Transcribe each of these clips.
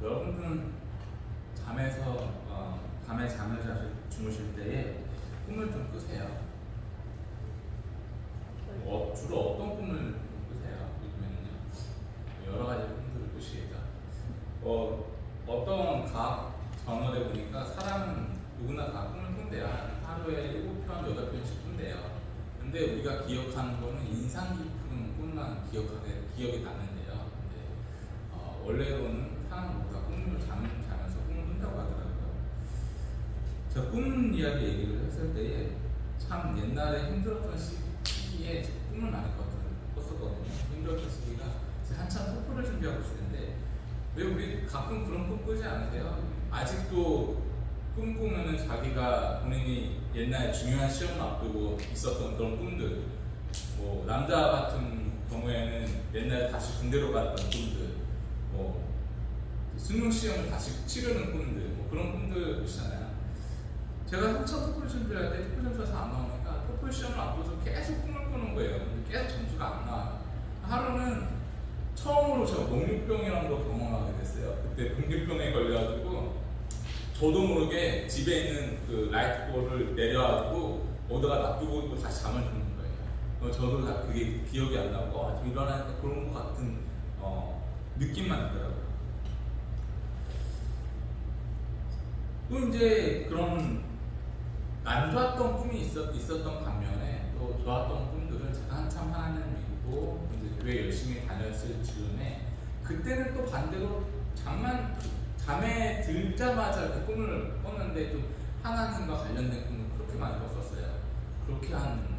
여러분들은 밤에 잠을 주무실 때에 꿈을 좀 꾸세요? 주로 어떤 꿈을 꾸세요? 요즘에는요. 여러 가지 꿈들을 꾸시겠죠. 어떤 과학 저널에 보니까 사람은 누구나 다 꿈을 꾼대요. 하루에 7편, 8편씩 꾼대요. 근데 우리가 기억하는 거는 인상 깊은 꿈만 기억이 나는데요. 근데 원래로는 사람 모두가 꿈을 자면서 꿈을 꾼다고 하더라고요. 제가 꿈 이야기 얘기를 했을 때에 참 옛날에 힘들었던 시기에 꿈을 많이 꿨었거든요. 힘들었던 시기가 한참 토플을 준비하고 있을 텐데 왜 우리 가끔 그런 꿈 꾸지 않으세요? 아직도 꿈 꾸면은 자기가 본인이 옛날에 중요한 시험을 앞두고 있었던 그런 꿈들, 뭐 남자 같은 경우에는 옛날에 다시 군대로 갔던 꿈들, 뭐 수능 시험을 다시 치르는 꿈들, 뭐 그런 꿈들 보시잖아요. 제가 한참 토플 준비할 때 토플 점수가 안 나오니까 토플 시험을 앞두고서 계속 꿈을 꾸는 거예요. 근데 계속 점수가 안 나와요. 하루는 처음으로 제가 목류병이라는 걸 경험하게 됐어요. 그때 목류병에 걸려가지고 저도 모르게 집에 있는 그 라이트볼을 내려가지고 어디다가 놔두고 또 다시 잠을 주는 거예요. 저도 다 그게 기억이 안 나고 아침 일어나니까 그런 것 같은 느낌만 들더라고요. 또 이제 그런 안 좋았던 꿈이 있었던 반면에 또 좋았던 꿈들은 제가 한참 하나님을 믿고 이제 교회 열심히 다녔을 즈음에 그때는 또 반대로 잠에 들자마자 그 꿈을 꿨는데 좀 하나님과 관련된 꿈을 그렇게 많이 꿨었어요. 그렇게 한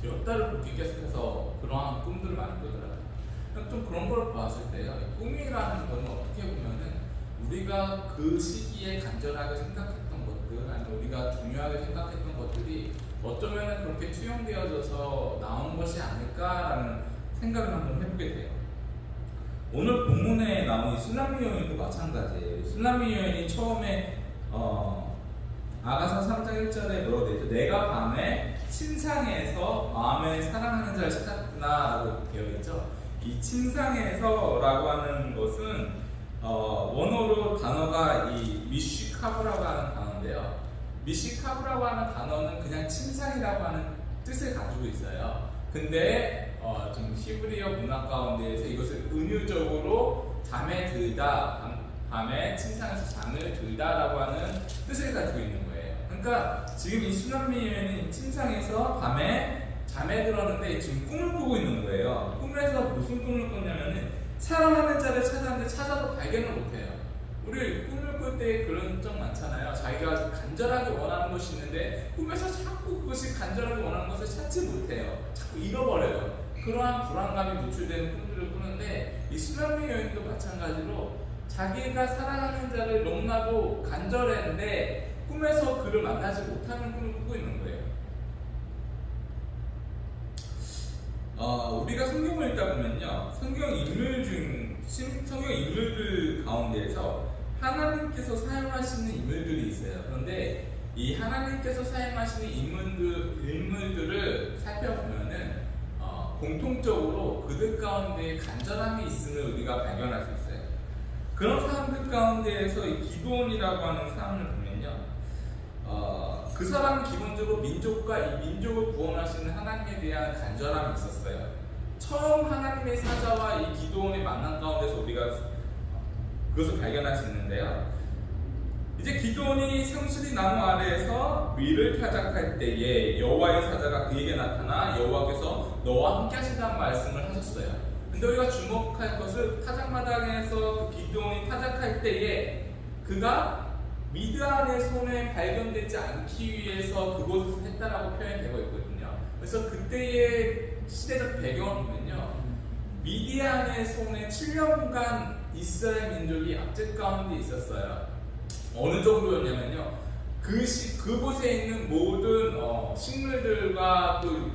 몇 달을 그렇게 계속해서 그러한 꿈들을 많이 꾸더라고요. 좀 그런 걸 봤을 때요, 꿈이라는 거는 어떻게 보면은 우리가 그 시기에 간절하게 생각했던 것들, 아니면 우리가 중요하게 생각했던 것들이 어쩌면 그렇게 투영되어져서 나온 것이 아닐까라는 생각을 한번 해보게 돼요. 오늘 본문에 나온 이 쓰나미 여인도 마찬가지예요. 쓰나미 여인이 처음에 아가서 3장 1절에 뭐라고 되어 있죠? 내가 밤에 침상에서 마음에 사랑하는 자를 찾았구나 라고 되어 있죠. 이 침상에서 라고 하는 것은 원어로 단어가 이 미쉬카브라고 하는 단어인데요. 미쉬카브라고 하는 단어는 그냥 침상이라고 하는 뜻을 가지고 있어요. 근데 좀 히브리어 문화 가운데에서 이것을 은유적으로 잠에 들다, 밤에 침상에서 잠을 들다라고 하는 뜻을 가지고 있는 거예요. 그러니까 지금 이 수남미 여인은 침상에서 밤에 잠에 들었는데 지금 꿈을 꾸고 있는 거예요. 꿈에서 무슨 꿈을 꿨냐면은 사랑하는 자를 찾았는데 찾아도 발견을 못해요. 우리 꿈을 꿀 때 그런 적 많잖아요. 자기가 간절하게 원하는 것이 있는데 꿈에서 자꾸 그것이 간절하게 원하는 것을 찾지 못해요. 자꾸 잃어버려요. 그러한 불안감이 노출되는 꿈들을 꾸는데 이 수남미 여인도 마찬가지로 자기가 사랑하는 자를 너무나도 간절했는데 꿈에서 그를 만나지 못하는 꿈을 꾸고 있는 거예요. 우리가 성경을 읽다 보면요, 성경 인물들 가운데에서 하나님께서 사용하시는 인물들이 있어요. 그런데 이 하나님께서 사용하시는 인물들을 살펴보면은 공통적으로 그들 가운데 간절함이 있음을 우리가 발견할 수 있어요. 그런 사람들 가운데에서 이 기드온이라고 하는 사람을 보면요, 그 사람은 기본적으로 민족과 이 민족을 구원하시는 하나님에 대한 간절함이 있었어요. 처음 하나님의 사자와 이 기드온의 만남 가운데서 우리가 그것을 발견할 수 있는데요. 이제 기드온이 상수리 나무 아래에서 위를 타작할 때에 여호와의 사자가 그에게 나타나 여호와께서 너와 함께 하신다는 말씀을 하셨어요. 근데 우리가 주목할 것은 타작마당에서 그 기드온이 타작할 때에 그가 미드안의 손에 발견되지 않기 위해서 그곳에서 했다라고 표현되고 있거든요. 그래서 그때의 시대적 배경을 보면요, 미디안의 손에 7년간 이스라엘 민족이 압제 가운데 있었어요. 어느 정도였냐면요, 그곳에 있는 모든 식물들과 그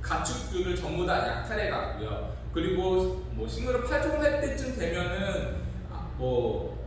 가축들을 전부 다 약탈해 갔고요. 그리고 뭐 식물을 파종할 때쯤 되면은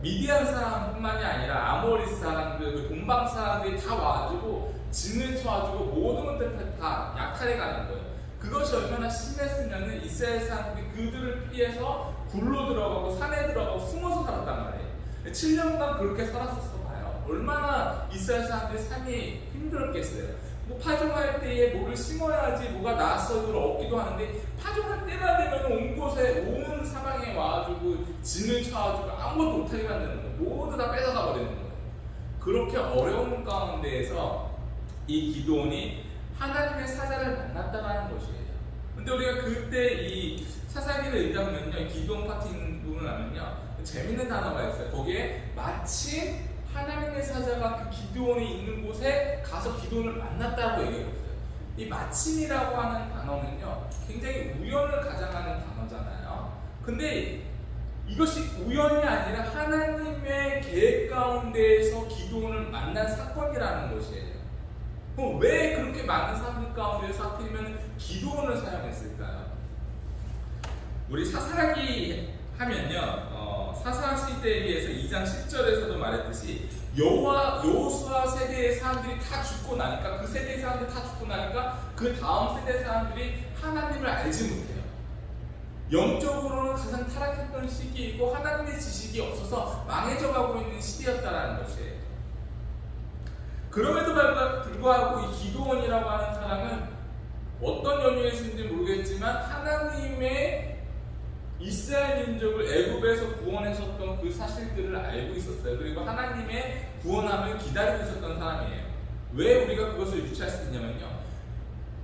미디안 사람뿐만이 아니라 아모리 사람들, 그 동방 사람들이 다 와가지고 진을 쳐가지고 모든 것들을 다 약탈해 가는 거예요. 그것이 얼마나 심했으면은 이스라엘 사람들이 그들을 피해서 굴로 들어가고 산에 들어가고 숨어서 살았단 말이에요. 7년간 그렇게 살았었어 봐요. 얼마나 이스라엘 사람들이 삶이 힘들었겠어요. 뭐 파종할 때에 뭐를 심어야지 뭐가 나서 그걸 얻기도 하는데 파종할 때만 되면 온 곳에 온 사방에 와가지고 진을 쳐가지고 아무것도 못하게 만드는 거예요. 모두 다 뺏어가 버리는 거예요. 그렇게 어려운 가운데에서 이 기드온이 하나님의 사자를 만났다라는 것이에요. 근데 우리가 그때 이 사사기를 읽다보면요, 기드온 파트 있는 부분을 하면요, 재밌는 단어가 있어요. 거기에 마침 하나님의 사자가 그 기드온이 있는 곳에 가서 기드온을 만났다고 얘기하고 있어요. 이 마침이라고 하는 단어는요, 굉장히 우연을 가장하는 단어잖아요. 근데 이것이 우연이 아니라 하나님의 계획 가운데에서 기드온을 만난 사건이라는 것이에요. 그럼 왜 그렇게 많은 사람들 가운데서 하필이면 기드온을 사용했을까요? 우리 사사기 하면요, 사사 시대에서 2장 10절에서도 말했듯이 여호수아 세대의 사람들이 다 죽고 나니까, 그 세대의 사람들이 다 죽고 나니까 그 다음 세대 사람들이 하나님을 알지 못해요. 영적으로는 가장 타락했던 시기이고 하나님의 지식이 없어서 망해져 가고 있는 시대였다라는 것이에요. 그럼에도 불구하고 이 기드온이라고 하는 사람은 어떤 연유에서인지 모르겠지만 하나님의 이스라엘 민족을 애굽에서 구원하셨던 그 사실들을 알고 있었어요. 그리고 하나님의 구원함을 기다리고 있었던 사람이에요. 왜 우리가 그것을 유추할 수 있냐면요,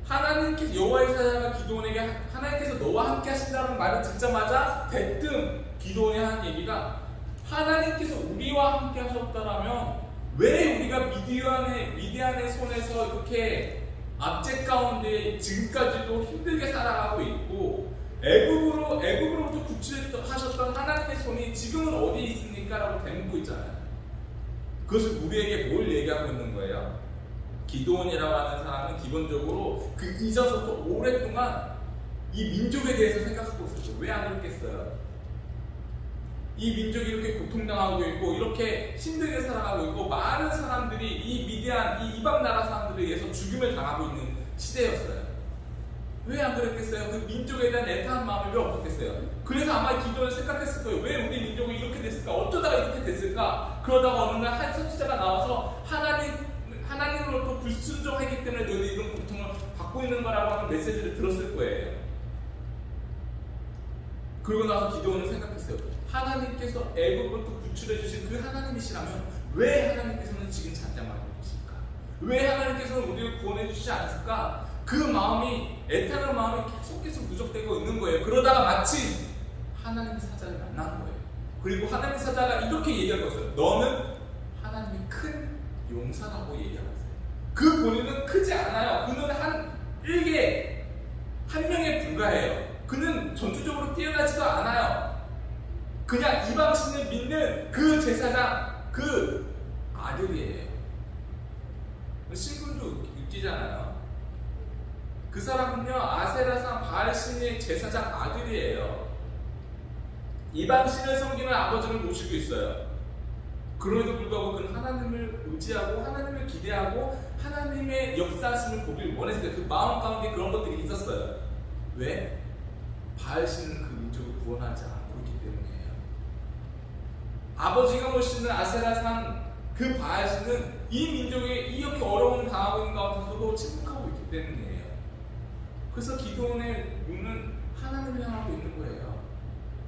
하나님께서 여호와의 사자가 기드온에게 하나님께서 너와 함께 하신다는 말을 듣자마자 대뜸 기드온이 하는 얘기가, 하나님께서 우리와 함께 하셨다라면 왜 우리가 미디안의 손에서 이렇게 압제 가운데 지금까지도 힘들게 살아가고 있고 애굽으로부터 구출하셨던 하나님의 손이 지금은 어디에 있습니까? 라고 대묻고 있잖아요. 그것을 우리에게 뭘 얘기하고 있는 거예요? 기드온이라고 하는 사람은 기본적으로 그 이전부터 오랫동안 이 민족에 대해서 생각하고 있었죠. 왜 안 그랬겠어요? 이 민족이 이렇게 고통당하고 있고 이렇게 힘들게 살아가고 있고 많은 사람들이 이 미디안, 이 이방 나라 사람들에 의해서 죽임을 당하고 있는 시대였어요. 왜 안 그랬겠어요? 그 민족에 대한 애타한 마음이 왜 없었겠어요? 그래서 아마 기도를 생각했을 거예요. 왜 우리 민족이 이렇게 됐을까? 어쩌다가 이렇게 됐을까? 그러다가 어느 날 한 선지자가 나와서 하나님으로부터 불순종하기 때문에 너희들이 이런 고통을 받고 있는 거라고 하는 메시지를 들었을 거예요. 그러고 나서 기도는 생각했어요. 하나님께서 애굽으로부터 구출해 주신 그 하나님이시라면 왜 하나님께서는 지금 잠잠하고 계실까? 왜 하나님께서는 우리를 구원해 주시지 않았을까? 그 마음이, 애타는 마음이 계속해서 누적되고 있는 거예요. 그러다가 마침 하나님의 사자를 만난 거예요. 그리고 하나님의 사자가 이렇게 얘기하고 있어요. 너는 하나님의 큰 용사라고 얘기하고 있어요. 그 본인은 크지 않아요. 그는 한 명에 불과해요. 그는 전투적으로 뛰어나지도 않아요. 그냥 이방신을 믿는 그 제사장, 그 아들이에요. 신분도 웃기잖아요. 그 사람은요, 아세라상 바알신의 제사장 아들이에요. 이방신을 섬기는 아버지를 모시고 있어요. 그럼에도 불구하고 그는 하나님을 의지하고 하나님을 기대하고 하나님의 역사하심을 보길 원했어요. 그 마음 가운데 그런 것들이 있었어요. 왜? 바알신은 그 민족을 구원하지 않고 있기 때문이에요. 아버지가 모시는 아세라상 그 바알신은 이 민족이 이렇게 어려움 당하고 있는 가운데서도 침묵하고 있기 때문이에요. 그래서 기드온의 눈은 하나님을 향하고 있는 거예요.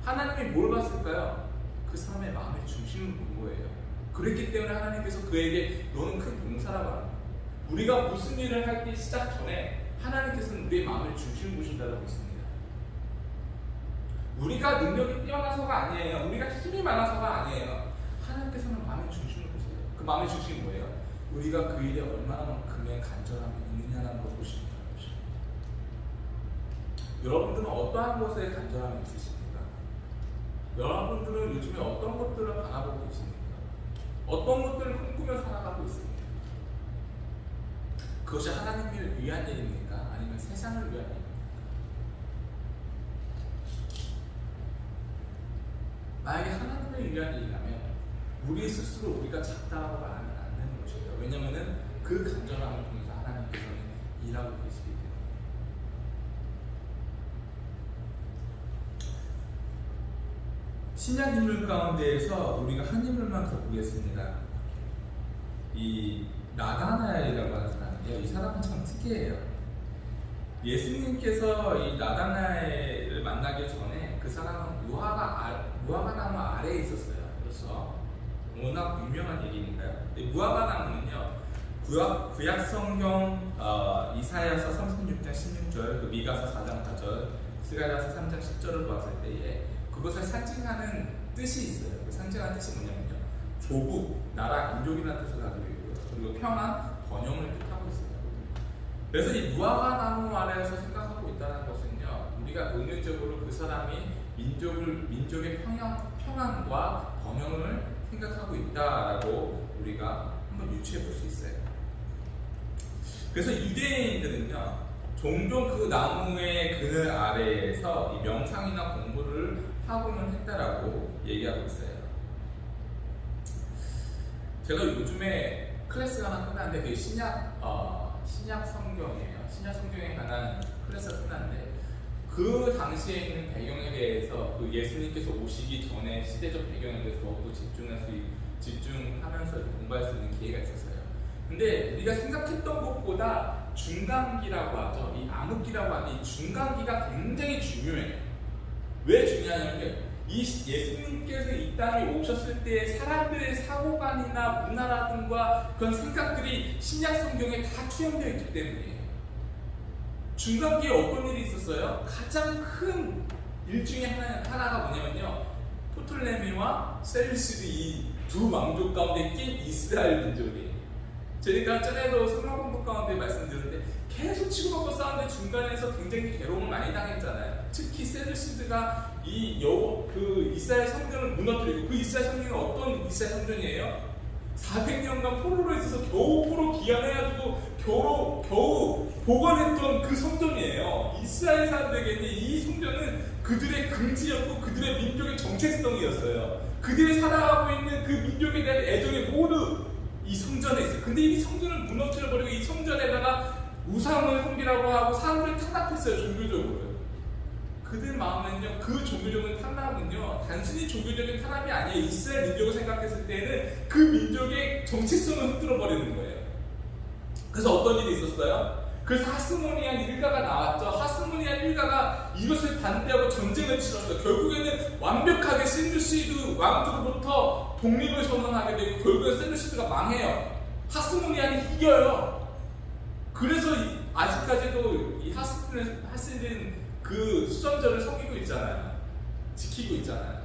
하나님이 뭘 봤을까요? 그 사람의 마음의 중심을 본 거예요. 그랬기 때문에 하나님께서 그에게 너는 큰 용사라고 하는 거예요. 우리가 무슨 일을 할 때 시작 전에 하나님께서는 우리의 마음의 중심을 보신다고 했습니다. 우리가 능력이 뛰어나서가 아니에요. 우리가 힘이 많아서가 아니에요. 하나님께서는 마음의 중심을 보세요. 그 마음의 중심이 뭐예요? 우리가 그 일에 얼마나만큼의 간절함이 있느냐는 걸 보십니다. 여러분들은 어떠한 것에 간절함이 있으십니까? 여러분들은 요즘에 어떤 것들을 바라보고 계십니까? 어떤 것들을 꿈꾸며 살아가고 있습니까? 그것이 하나님을 위한 일입니까? 아니면 세상을 위한 일입니까? 만약에 하나님을 위한 일이라면 우리 스스로 우리가 작다라고 말하면 안 되는 것이죠. 왜냐하면 그 간절함을 통해서 하나님께서는 일하고 계시기 때문에. 신약 인물 가운데에서 우리가 한 인물만 더 보겠습니다. 이 나다나엘이라고 하는 사람이에요. 이 사람은 참 특이해요. 예수님께서 이 나다나엘을 만나기 전에 그 사람은 무화과 나무 아래에 있었어요. 그래서 워낙 유명한 얘기니까요. 무화과 나무는요, 구약 성경 이사야서 36장 16절, 미가서 4장 4절, 스가랴서 3장 10절을 보았을 때에 그것을 상징하는 뜻이 있어요. 그 상징하는 뜻이 뭐냐면요, 조국, 나라, 민족이라는 뜻을 가지고 있고요. 그리고 평안, 번영을 뜻하고 있어요. 그래서 이 무화과 나무 아래에서 생각하고 있다는 것은요, 우리가 은유적으로 그 사람이 민족의 평안과 번영을 생각하고 있다라고 우리가 한번 유추해 볼 수 있어요. 그래서 유대인들은요, 종종 그 나무의 그늘 아래에서 이 명상이나 공부를 하고는 했다라고 얘기하고 있어요. 제가 요즘에 클래스가 하나 끝났는데 그게 신약 성경이에요. 신약 성경에 관한 클래스가 끝났는데 그 당시에 있는 배경에 대해서, 그 예수님께서 오시기 전에 시대적 배경에 대해서 더욱더 집중하면서 공부할 수 있는 기회가 있었어요. 근데 우리가 생각했던 것보다 중간기라고 하죠. 이 암흑기라고 하는 이 중간기가 굉장히 중요해요. 왜 중요하냐면, 이 예수님께서 이 땅에 오셨을 때 사람들의 사고관이나 문화라든가 그런 생각들이 신약 성경에 다 투영되어 있기 때문이에요. 중간기에 어떤 일이 있었어요? 가장 큰 일 중에 하나가 뭐냐면요, 토틀레미와 셀루시드 이 두 왕족 가운데 낀 이스라엘 민족이에요. 저희가 전에도 성경 공부 가운데 말씀드렸는데 계속 치고받고 싸우는데 중간에서 굉장히 괴로움을 많이 당했잖아요. 특히 셀루시드가 그 이스라엘 성전을 무너뜨리고, 그 이스라엘 성전은 어떤 이스라엘 성전이에요? 400년간 포로로 있어서 겨우 포로 귀환해가지고 겨우 복원했던 그 성전이에요. 이스라엘 사람들에게 이 성전은 그들의 긍지였고 그들의 민족의 정체성이었어요. 그들이 살아가고 있는 그 민족에 대한 애정이 모두 이 성전에 있어요. 근데 이 성전을 무너뜨려버리고 이 성전에다가 우상을 섬기라고 하고 사람들을 탄압했어요. 종교적으로. 그들 마음에는요, 그 종교적인 탄압은요, 단순히 종교적인 탄압이 아니에요. 이스라엘 민족을 생각했을 때는 그 민족의 정체성을 흔들어버리는 거예요. 그래서 어떤 일이 있었어요? 그래서 하스모니안 일가가 나왔죠. 하스모니안 일가가 이것을 반대하고 전쟁을 치렀어요. 결국에는 완벽하게 셀루시드 왕조로부터 독립을 선언하게 되고 결국엔 셀루시드가 망해요. 하스모니안이 이겨요. 그래서 아직까지도 이 하스모니안 그 수전절을 섬기고 있잖아요. 지키고 있잖아요.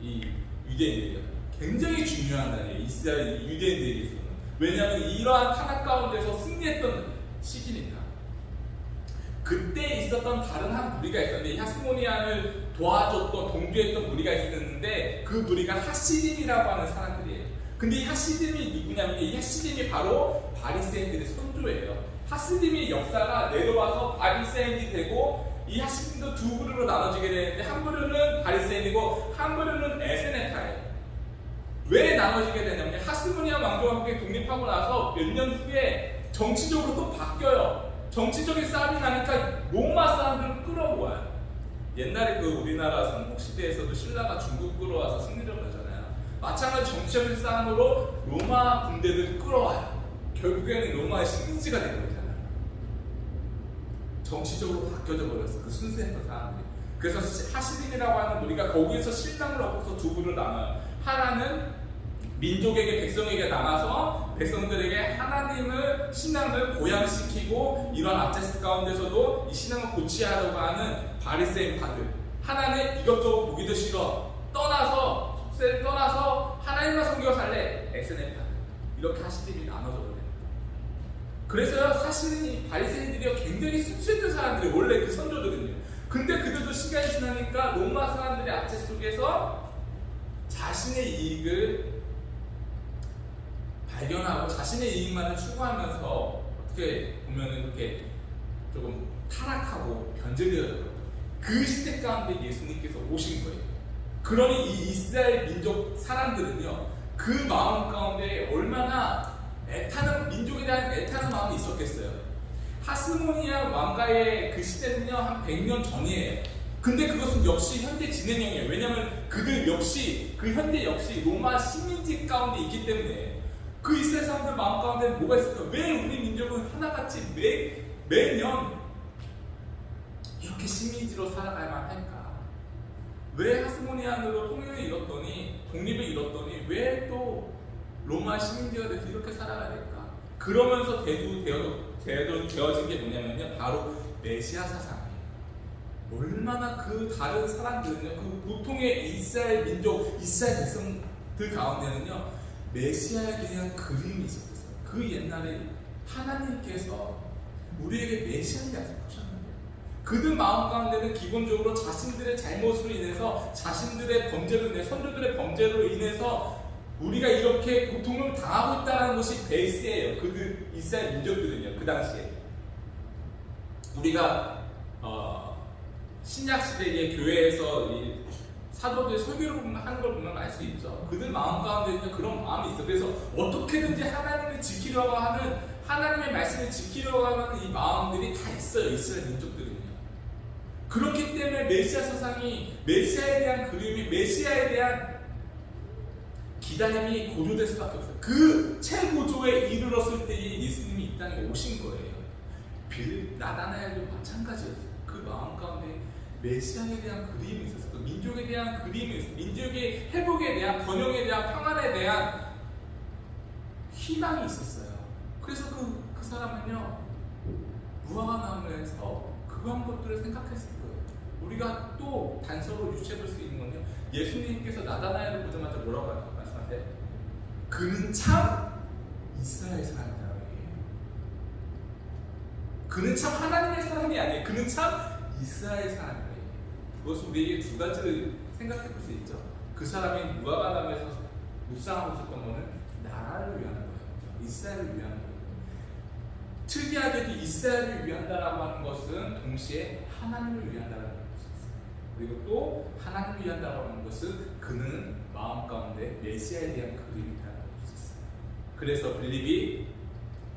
이 유대인들이 굉장히 중요한 날이에요. 이스라엘 유대인들에게서는. 왜냐하면 이러한 탄압 가운데서 승리했던 시기니까. 그때 있었던 다른 한 무리가 있었는데, 이 하스모니안을 도와줬던, 동조했던 무리가 있었는데 그 무리가 하시딤이라고 하는 사람들이에요. 근데 이 하시딤이 누구냐면, 이 하시딤이 바로 바리새인들의 선조예요. 하시딤의 역사가 내려와서 바리새인이 되고, 이 하시딤도 두 부류로 나눠지게 되는데, 한 부류는 바리새인이고 한 부류는 에세네타예요. 왜 나눠지게 되냐면, 하스모니안 왕조가 함께 독립하고 나서 몇 년 후에 정치적으로 또 바뀌어요. 정치적인 싸움이 나니까 로마 사람들을 끌어모아요. 옛날에 그 우리나라 삼국시대에서도 신라가 중국 끌어와서 승리를 하잖아요. 마찬가지 정치적인 싸움으로 로마 군대를 끌어와요. 결국에는 로마의 식민지가 되는 거잖아요. 정치적으로 바뀌어져 버렸어. 그 순수했던 사람들이. 그래서 하시딤이라고 하는 우리가 거기에서 신랑을 얻고서 두 부를 나눠요. 하나는 민족에게, 백성에게 나눠서 백성들에게 하나님을, 신앙을 고양시키고 이런 압제스 가운데서도 이 신앙을 고치하려고 하는 바리새인 파들. 하나는 이것저것 보기도 싫어, 떠나서 속세를 떠나서 하나님만 섬겨 살래, 엑스네 파들. 이렇게 하시딤이 나눠져 버려요. 그래서 사실은 바리새인들이 굉장히 순수했던 사람들이 원래 그 선조들은요. 근데 그들도 시간이 지나니까 로마 사람들의 압제 속에서 자신의 이익을 발견하고 자신의 이익만을 추구하면서 어떻게 보면은 그렇게 조금 타락하고 변질되어져요. 그 시대 가운데 예수님께서 오신 거예요. 그러니 이 이스라엘 민족 사람들은요, 그 마음 가운데 얼마나 민족에 대한 애타는 마음이 있었겠어요. 하스모니안 왕가의 그 시대는요, 한 100년 전이에요. 근데 그것은 역시 현대 진행형이에요. 왜냐하면 그들 역시 그 현대 역시 로마 식민지 가운데 있기 때문에 그 이스라엘 사람들 마음 가운데 뭐가 있을까? 왜 우리 민족은 하나같이 매년 이렇게 식민지로 살아가야만 할까? 왜 하스모니안으로 통일을 이뤘더니 독립을 이뤘더니 왜 또 로마 식민지가 돼서 이렇게 살아가야 될까? 그러면서 되어진 게 뭐냐면요, 바로 메시아 사상이에요. 얼마나 그 다른 사람들은요, 그 보통의 이스라엘 민족, 이스라엘 백성들 가운데는요, 메시아에 대한 그림이 있었어요. 그 옛날에 하나님께서 우리에게 메시아를 약속하셨는데, 그들 마음 가운데는 기본적으로 자신들의 잘못으로 인해서, 자신들의 범죄로 인해, 선조들의 범죄로 인해서 우리가 이렇게 고통을 당하고 있다는 것이 베이스예요. 그들 이스라엘 민족들은요, 그 당시에 우리가 신약 시대의 교회에서 이 사도들 설교를 하는 걸 보면 알 수 있죠. 그들 마음 가운데 그런 마음이 있어. 그래서 어떻게든지 하나님을 지키려고 하는, 하나님의 말씀을 지키려고 하는 이 마음들이 다 있어요, 이스라엘 민족들은요. 그렇기 때문에 메시아 사상이, 메시아에 대한 그림이, 메시아에 대한 기다림이 고조될 수밖에 없어요. 그 최고조에 이르렀을 때에 예수님이 이 땅에 오신 거예요. 나다나엘도 마찬가지였어요. 그 마음 가운데 메시아에 대한 그림이 있었어요. 민족에 대한 그림이 있었어요. 민족의 회복에 대한, 번영에 대한, 평안에 대한 희망이 있었어요. 그래서 그 사람은요, 무화과나무에서 그런 것들을 생각했을 거예요. 우리가 또 단서로 유추해볼 수 있는 건요, 예수님께서 나다나엘을 보자마자 뭐라고 말씀하세요? 그는 참 이스라엘 사람이라고 얘기해요. 그는 참 하나님의 사람이 아니에요. 그는 참 이스라엘 사람이에요. 그것은 우리에게 두 가지를 생각해 볼 수 있죠. 그 사람이 무화과나무에서 묵상하고 있었던 것은 나라를 위한 거예요. 이스라엘을 위한 거예요. 특이하게도 이스라엘을 위한다라고 하는 것은 동시에 하나님을 위한다라는 것이 있어요. 그리고 또 하나님을 위한다라고 하는 것은 그는 마음 가운데 메시아에 대한 그림이라는 것이 있어요. 그래서 빌립이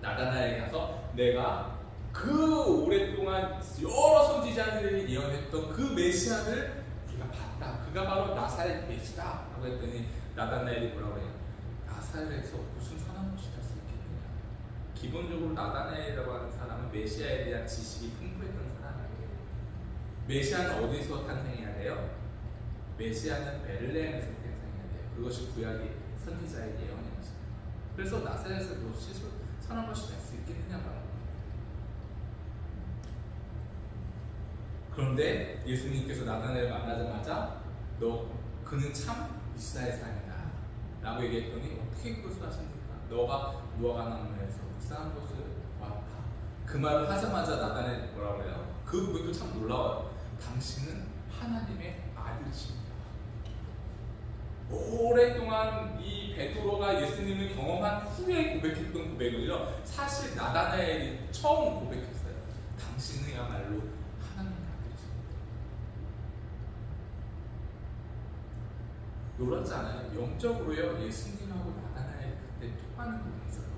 나다나엘에게 가서 내가 그 오랫동안 여러 선지자들이 예언했던 그 메시아를 우리가 봤다. 그가 바로 나사렛 예수다. 라고 했더니 나다나엘이 뭐라고 해요? 나사렛에서 무슨 선한 것이 될 수 있겠느냐. 기본적으로 나다나엘이라고 하는 사람은 메시아에 대한 지식이 풍부했던 사람이에요. 메시아는 어디서 탄생해야 돼요? 메시아는 베들레헴에서 탄생해야 돼요. 그것이 구약의 선지자의 예언이었어요. 그래서 나사렛에서 무엇이 선한 것이 될 수 있겠느냐 말합니다. 그런데 예수님께서 나다나엘을 만나자마자 그는 참 이스라엘 사람이다 라고 얘기했더니 어떻게 그것을 하십니까? 너가 무화과나무에서 묵상한 것을 보았다. 그 말을 하자마자 나다나엘이 뭐라고 해요? 그 고백도 참 놀라워요. 당신은 하나님의 아들이십니다. 오랫동안 이 베드로가 예수님을 경험한 후에 고백했던 고백을요, 사실 나다나엘이 처음 고백했어요. 당신이야말로 놀랐지 않아요? 영적으로요, 예수님하고 나다나엘 그때 통하는 부분이 있어요.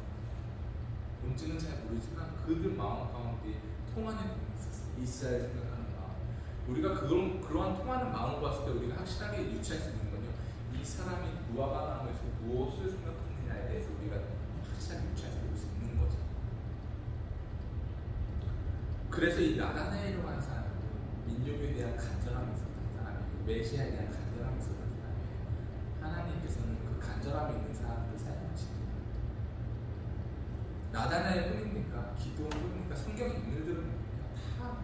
뭔지는 잘 모르지만 그들 마음 가운데 통하는 부분이 있었어요. 이스라엘 생각하는 마음. 우리가 그러한 통하는 마음을 봤을 때 우리가 확실하게 유추할 수 있는 건요, 이 사람이 무화과나무에서 무엇을 생각하느냐에 대해서 우리가 확실하게 유추할 수 있는 거죠. 그래서 이 나다나엘이라고 하는 사람은 민족에 대한 간절함이 있었던 사람이고 메시아에 대한 간절함이 있었던 하나님께서는 그 간절함이 있는 사람들을 사용하십니다. 나다나엘 뿐입니까? 기도원 뿐입니까? 성경 인물들은 다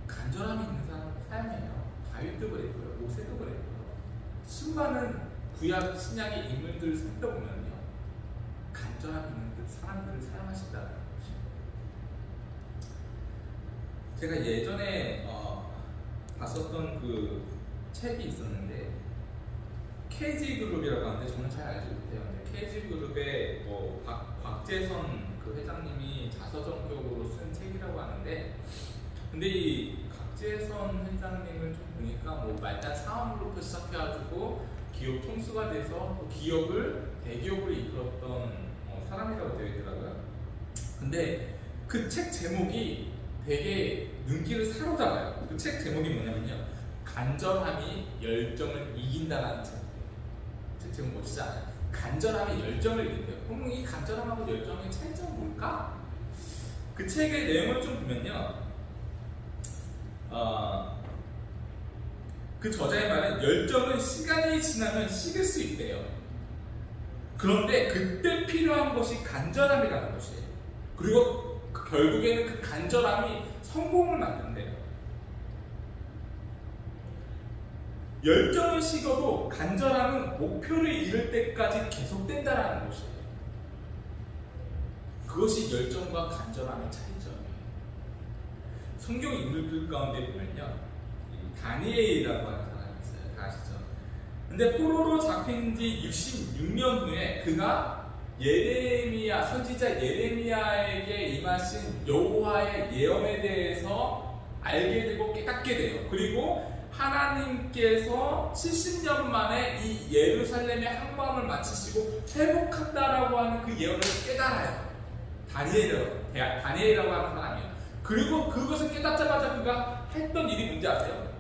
간절함이 있는 사람을 사용해요. 다윗도 그랬고요, 모세도 그랬고요. 수많은 구약 신약의 인물들을 살펴보면요, 간절함이 있는 사람들을 사용하신다는 것이죠. 제가 예전에 봤었던 그 책이 있었는데, KG그룹이라고 하는데 저는 잘 알지 못해요. 근데 KG그룹의 곽재선 그 회장님이 자서전격으로 쓴 책이라고 하는데, 근데 이 곽재선 회장님을 좀 보니까 말단 사업으로부터 시작해가지고 기업 총수가 돼서 기업을 대기업으로 이끌었던 사람이라고 되어 있더라고요. 근데 그 책 제목이 되게 눈길을 사로잡아요. 그 책 제목이 뭐냐면요, 간절함이 열정을 이긴다는 책은 멋지지 않아요? 간절함이 열정을 이긴대요. 그럼 이 간절함하고 열정의 차이점은 뭘까? 그 책의 내용을 좀 보면요, 그 저자의 말은 열정은 시간이 지나면 식을 수 있대요. 그런데 그때 필요한 것이 간절함이라는 것이에요. 그리고 결국에는 그 간절함이 성공을 만든대요. 열정은 식어도 간절함은 목표를 이룰 때까지 계속된다는 것이에요. 그것이 열정과 간절함의 차이점이에요. 성경 인물들 가운데 보면요, 다니엘이라고 하는 사람이 있어요. 다 아시죠? 근데 포로로 잡힌 지 66년 후에 그가 예레미야, 선지자 예레미야에게 임하신 여호와의 예언에 대해서 알게 되고 깨닫게 돼요. 그리고 하나님께서 70년 만에 이 예루살렘의 항방을 마치시고 회복한다라고 하는 그 예언을 깨달아요. 다니엘이라고 하는 사람이에요. 그리고 그것을 깨닫자마자 그가 했던 일이 뭔지 아세요?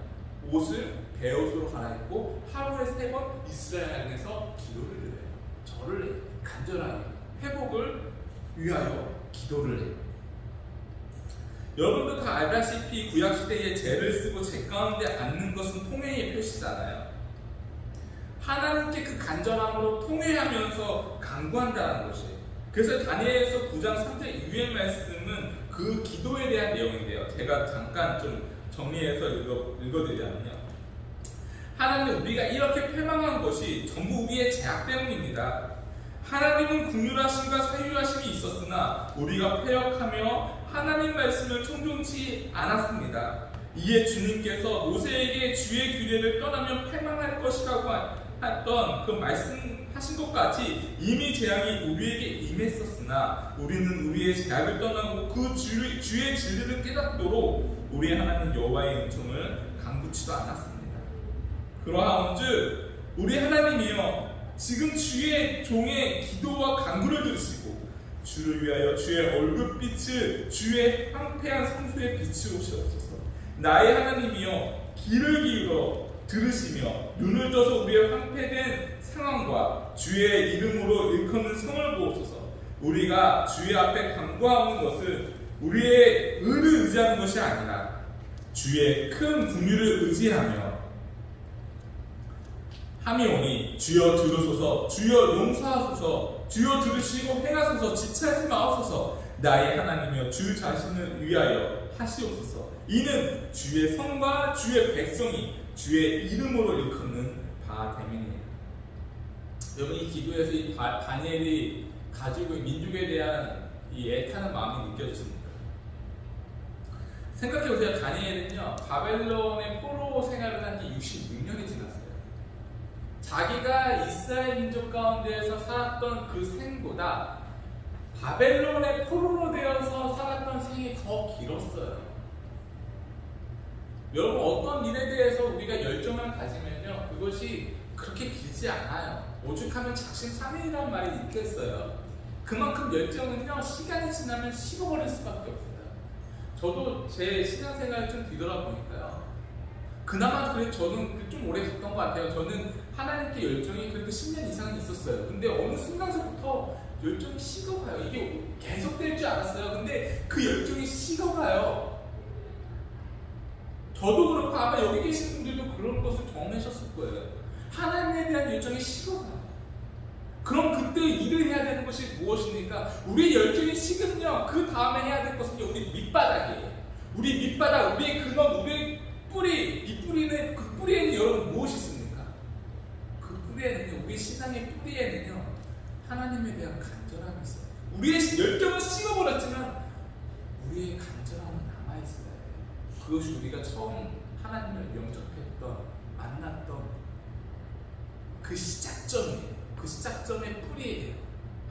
옷을 베옷으로 갈아입고 하루에 3번 이스라엘 안에서 기도를 드려요. 절을 해요. 간절하게 회복을 위하여 기도를 해요. 여러분도 다 알다시피 구약시대에 죄를 쓰고 죄 가운데 앉는 것은 통회의 표시잖아요. 하나님께 그 간절함으로 통회하면서 간구한다는 것이에요. 그래서 다니엘서 9장 3절 이후의 말씀은 그 기도에 대한 내용인데요. 제가 잠깐 좀 정리해서 읽어드리자면요, 하나님, 우리가 이렇게 패망한 것이 전부 우리의 죄악 때문입니다. 하나님은 긍휼하심과 사유하심이 있었으나 우리가 패역하며 하나님 말씀을 청종치 않았습니다. 이에 주님께서 모세에게 주의 규례를 떠나면 패망할 것이라고 했던 그 말씀하신 것까지 이미 재앙이 우리에게 임했었으나 우리는 우리의 재앙을 떠나고 그 주의 진리를 깨닫도록 우리 하나님 여호와의 은총을 간구치도 않았습니다. 그러하온즉 우리 하나님이여, 지금 주의 종의 기도와 간구를 들으시고 주를 위하여 주의 얼굴빛을 주의 황폐한 성소에 비추옵소서. 나의 하나님이여, 귀를 기울여 들으시며 눈을 떠서 우리의 황폐된 상황과 주의 이름으로 일컫는 성을 보옵소서. 우리가 주의 앞에 간구하는 것은 우리의 의를 의지하는 것이 아니라 주의 큰 긍휼을 의지하며 함이오니 주여 들으소서, 주여 용서하소서, 주여 들으시고 행하소서, 지체하지 마옵소서. 나의 하나님이여, 주 자신을 위하여 하시옵소서. 이는 주의 성과 주의 백성이 주의 이름으로 일컫는 바 됨이니라. 여러분, 이 기도에서 이 다니엘이 가지고 있는 민족에 대한 이 애타는 마음이 느껴지십니까? 생각해보세요. 다니엘은요, 바벨론의 포로 생활을 한 지 66년이 지났어요. 자기가 이스라엘 민족 가운데에서 살았던 그 생보다 바벨론의 포로로 되어서 살았던 생이 더 길었어요. 여러분, 어떤 일에 대해서 우리가 열정을 가지면요, 그것이 그렇게 길지 않아요. 오죽하면 작심삼일이라는 말이 있겠어요. 그만큼 열정은요, 시간이 지나면 식어버릴 수밖에 없어요. 저도 제 신앙생활을 좀 뒤돌아보니까요, 그나마 그래 저는 좀 오래 갔던 것 같아요. 저는 하나님께 열정이 그래도 10년 이상 있었어요. 근데 어느 순간서부터 열정이 식어가요. 이게 계속될 줄 알았어요. 근데 그 열정이 식어가요. 저도 그렇고 아마 여기 계신 분들도 그런 것을 경험하셨을 거예요. 하나님에 대한 열정이 식어가요. 그럼 그때 일을 해야 되는 것이 무엇입니까? 우리의 열정이 식으면요, 그 다음에 해야 될 것은 우리 밑바닥이에요. 우리 밑바닥, 우리의 근원, 우리의 뿌리, 이 뿌리는, 그 뿌리에는 여러분 무엇이 있습니까? 그 뿌리에는요, 우리 신앙의 뿌리에는요, 하나님에 대한 간절함이 있어요. 우리의 열정은 식어버렸지만 우리의 간절함은 남아있어야 해요. 그것이 우리가 처음 하나님을 영접했던, 만났던 그 시작점이에요. 그 시작점의 뿌리예요.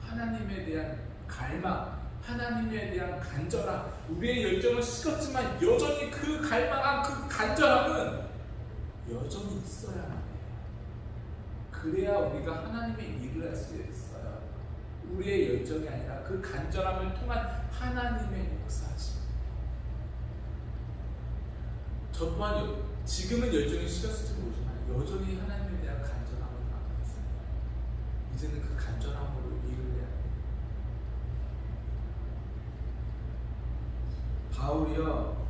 하나님에 대한 갈망, 하나님에 대한 간절함. 우리의 열정은 식었지만 여전히 그 갈망한 그 간절함은 여전히 있어야만 해요. 그래야 우리가 하나님의 일을 할 수 있어요. 우리의 열정이 아니라 그 간절함을 통한 하나님의 역사하심. 저 또한 지금은 열정이 식었을지 모르지만 여전히 하나님에 대한 간절함은 남아있습니다. 이제는 그 간절함으로 일을 해야 돼요. 바울이요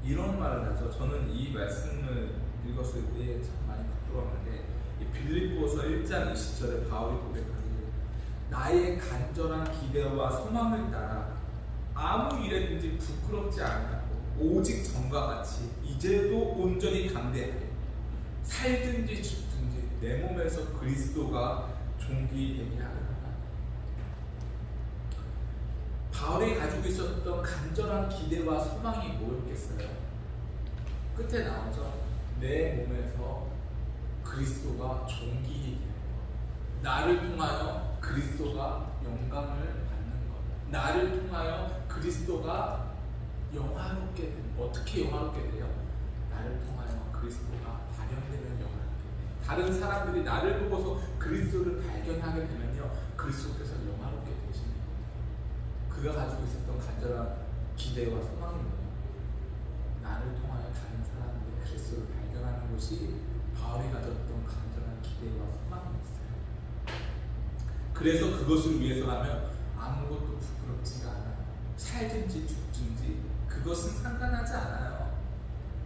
이런 말을 하죠. 저는 이 말씀을 읽었을 때 참 많이 부끄러웠는데 빌립보서 1장 20절에 바울이 고백하기를 나의 간절한 기대와 소망을 따라 아무 일에든지 부끄럽지 않고 오직 전과 같이 이제도 온전히 감대하여 살든지 죽든지 내 몸에서 그리스도가 존귀되게 하리라. 바울이 가지고 있었던 간절한 기대와 소망이 뭐였겠어요? 끝에 나오죠. 내 몸에서 그리스도가 존귀되는 것, 나를 통하여 그리스도가 영광을 받는 것, 나를 통하여 그리스도가 영화롭게 되는. 어떻게 영화롭게 돼요? 나를 통하여 그리스도가 발현되는 영화롭게 돼요. 다른 사람들이 나를 보고서 그리스도를 발견하게 되면요 그리스도께서 영화롭게 되시는 거예요. 그가 가지고 있었던 간절한 기대와 소망이 뭐예요? 나를 통하여 다른 사람들이 그리스도를 발견하는 것이 바울이 가졌던 간절한 기대와 소망이었어요. 그래서 그것을 위해서라면 아무것도 부끄럽지가 않아요. 살든지 죽든지 그것은 상관하지 않아요.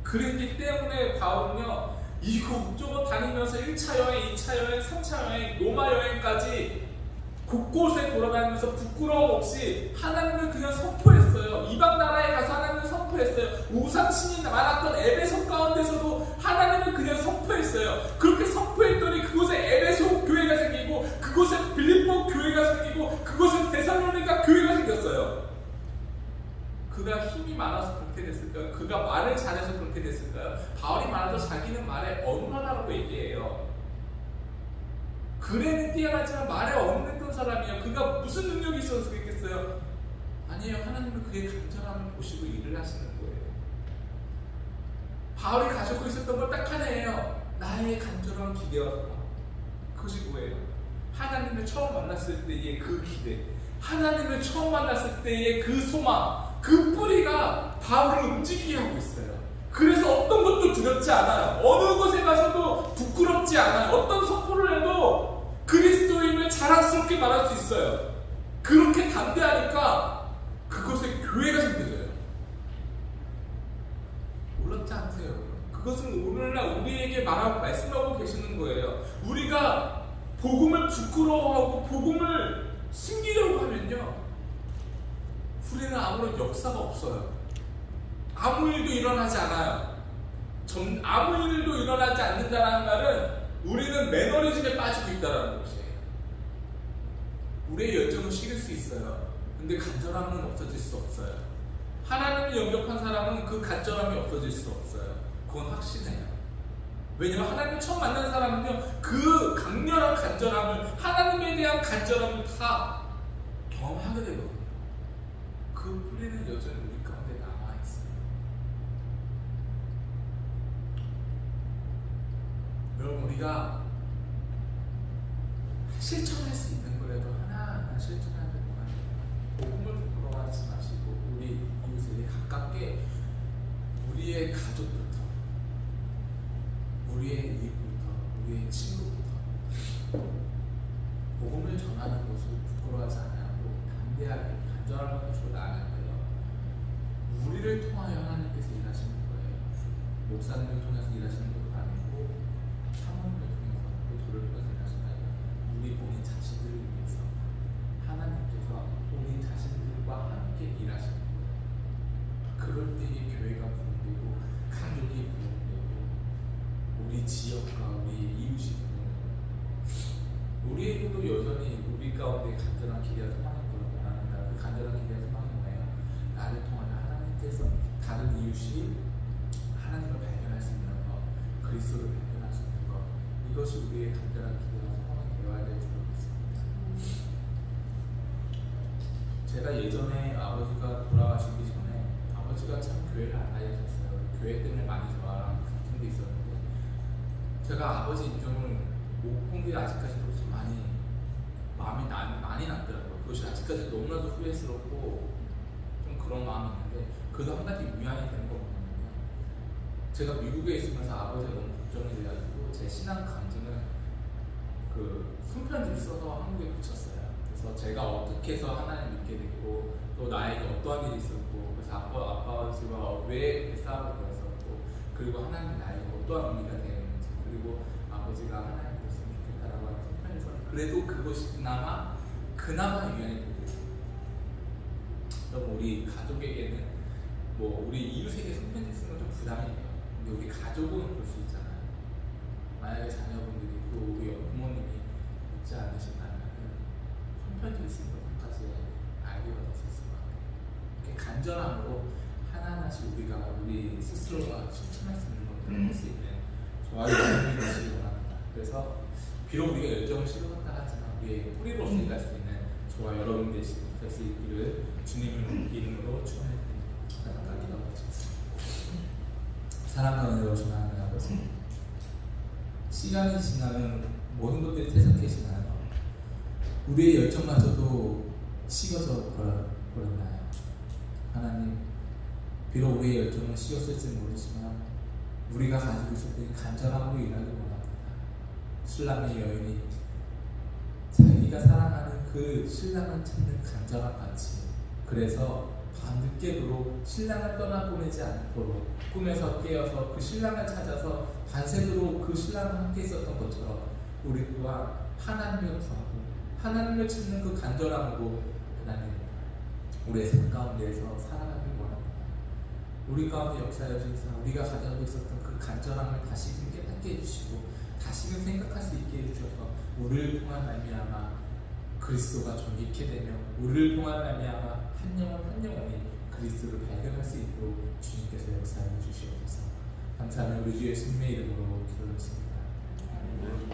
그랬기 때문에 바울은요 이곳저곳 다니면서 1차 여행, 2차 여행, 3차 여행, 로마 여행까지 곳곳에 돌아다니면서 부끄러움 없이 하나님을 그냥 선포했어요. 이방 나라에 가서 하나님을 선포했어요. 우상신이 많았던 에베소 가운데서도 하나님을 그냥 선포했어요. 그렇게 선포했더니 그곳에 에베소 교회가 생기고 그곳에 빌립보 교회가 생기고 그곳에 데살로니가 교회가 생겼어요. 그가 힘이 많아서 그렇게 됐을까요? 그가 말을 잘해서 그렇게 됐을까요? 바울이 말하죠. 자기는 말에 언어라고 얘기해요. 글에는 뛰어나지만 말에 없는 사람이에요. 그가 무슨 능력이 있어서 그랬겠어요? 아니에요. 하나님은 그의 간절함을 보시고 일을 하시는 거예요. 바울이 가지고 있었던 건 딱 하나예요. 나의 간절한 기대와 소망. 그것이 뭐예요? 하나님을 처음 만났을 때의 그 기대, 하나님을 처음 만났을 때의 그 소망, 그 뿌리가 바울을 움직이게 하고 있어요. 그래서 어떤 것도 두렵지 않아요. 어느 곳에 가서도 부끄럽지 않아요. 어떤 선포를 해도 그리스도임을 자랑스럽게 말할 수 있어요. 그렇게 담대하니까 그곳에 교회가 생겨져요. 놀랍지 않으세요? 그것은 오늘날 우리에게 말씀하고 계시는 거예요. 우리가 복음을 부끄러워하고 복음을 숨기려고 하면요 우리는 아무런 역사가 없어요. 아무 일도 일어나지 않아요. 아무 일도 일어나지 않는다는 말은 우리는 매너리즘에 빠지고 있다는 것이에요. 우리의 열정은 식을 수 있어요. 근데 간절함은 없어질 수 없어요. 하나님을 영접한 사람은 그 간절함이 없어질 수 없어요. 그건 확신해요. 왜냐하면 하나님을 처음 만난 사람은요 그 강렬한 간절함을, 하나님에 대한 간절함을 다 경험하게 되거든요. 그 뿌리는 여전히 우리 가운데 남아있어요. 여러분, 우리가 실천할 수 있는 거라도 하나하나 실천해야 될 것 같아요. 복음을 부끄러워하지 마시고 우리 이웃에 가깝게 우리의 가족부터, 우리의 이웃부터, 우리의 친구부터 복음을 전하는 것을 부끄러워하지 않고 담대하게 간절한 것으로 나아갈까요? 우리를 통하여 하나님께서 일하시는 거예요. 목사님을 통해서 일하시는 것도 아니고 사모님을 통해서 또 저를 통해서 일하시는 게 아니라 우리 본인 자신들을 위해서 하나님께서 본인 자신들과 함께 일하시는 거예요. 그럴 때에 교회가 부흥되고 가족이 부흥되고 우리 지역과 우리의 이웃이 부흥되고 우리에게도 여전히 우리 가운데 간절한 기대와 소망이 원합니다. 그 간절한 기대와 소망이 뭐예요? 나를 통하여 하나님께서 다른 이웃이 하나님을 발견할 수 있는 것, 그리스도를 발견할 수 있는 것, 이것이 우리의 간절한 기대와 소망이 되어야 될 줄 믿습니다. 제가 예전에 아버지가 돌아가시기 전에 아버지가 참 교회를 안 다니셨어요. 교회 때문에 많이 저랑 같은 게 있었는데 제가 아버지 인종을 못 본 게 아직까지도 좀 마음이 많이 남더라고요. 그것이 아직까지 너무나도 후회스럽고 좀 그런 마음이 있는데, 그래도 한 가지 위안이 되는 거 뭐냐면요, 제가 미국에 있으면서 아버지가 너무 걱정이 돼가지고 제 신앙 간증을 그 손편지를 써서 한국에 붙였어요. 그래서 제가 어떻게 해서 하나님 믿게 됐고 또 나에게 어떠한 일이 있었고 그래서 아버지와 왜 이렇게 싸우게 되었었고 그리고 하나님 나에게 어떠한 의미가 되었는지 그리고 아버지가 하나님 됐으면 좋겠다라고 하는 손편지를 썼는데 그래도 그것이 그나마 유연히 되고 그럼 우리 가족에게는 뭐 우리 이웃에게 손편지 쓰는 건 좀 부담이 돼요. 근데 우리 가족은 볼 수 있잖아요. 만약에 자녀분들이 또 우리 부모님이 있지 않으신다면 손편지를 쓰는 것까지 아이디어가 됐을 것 같아요. 이렇게 간절함으로 하나하나씩 우리 스스로가 실천할 수 있는 것들을 할 수 있는 저와 여러분이 되시기 바랍니다. 그래서 비록 우리가 열정을 실어간다 하지만 우리의 뿌리로서 갈 수 있는 저와 여러분 될 수 있기를 주님의 이름으로 축원해드립니다. 사랑하는 여러분 하나님 아버지, 시간이 지나면 모든 것들이 퇴색해지나요? 우리의 열정마저도 식어져 버렸나요? 하나님, 비록 우리의 열정은 식었을지 모르지만 우리가 가지고 있었던 간절함으로 일하기 원합니다. 신랑의 여인이 자기가 사랑하는 그 신랑을 찾는 간절함 같이, 그래서 밤늦게도록 신랑을 떠나보내지 않도록 꿈에서 깨어서 그 신랑을 찾아서 밤새도록 그 신랑과 함께 있었던 것처럼 우리 또한 하나님을 구하고 하나님을 찾는 그 간절함으로 하나님 우리의 삶 가운데에서 살아가길 원합니다. 우리 가운데 역사여 주셔서 우리가 가지고 있었던 그 간절함을 다시금 깨닫게 해주시고 다시금 생각할 수 있게 해주셔서 우리를 통한 말미암아 그리스도가 존귀케 되며 우리를 통한 말미암아 한 영혼 한 영혼이 그리스도를 발견할 수 있도록 주님께서 역사해 주시옵소서. 감사하며 우리 주 예수님의 이름으로 기도드렸습니다.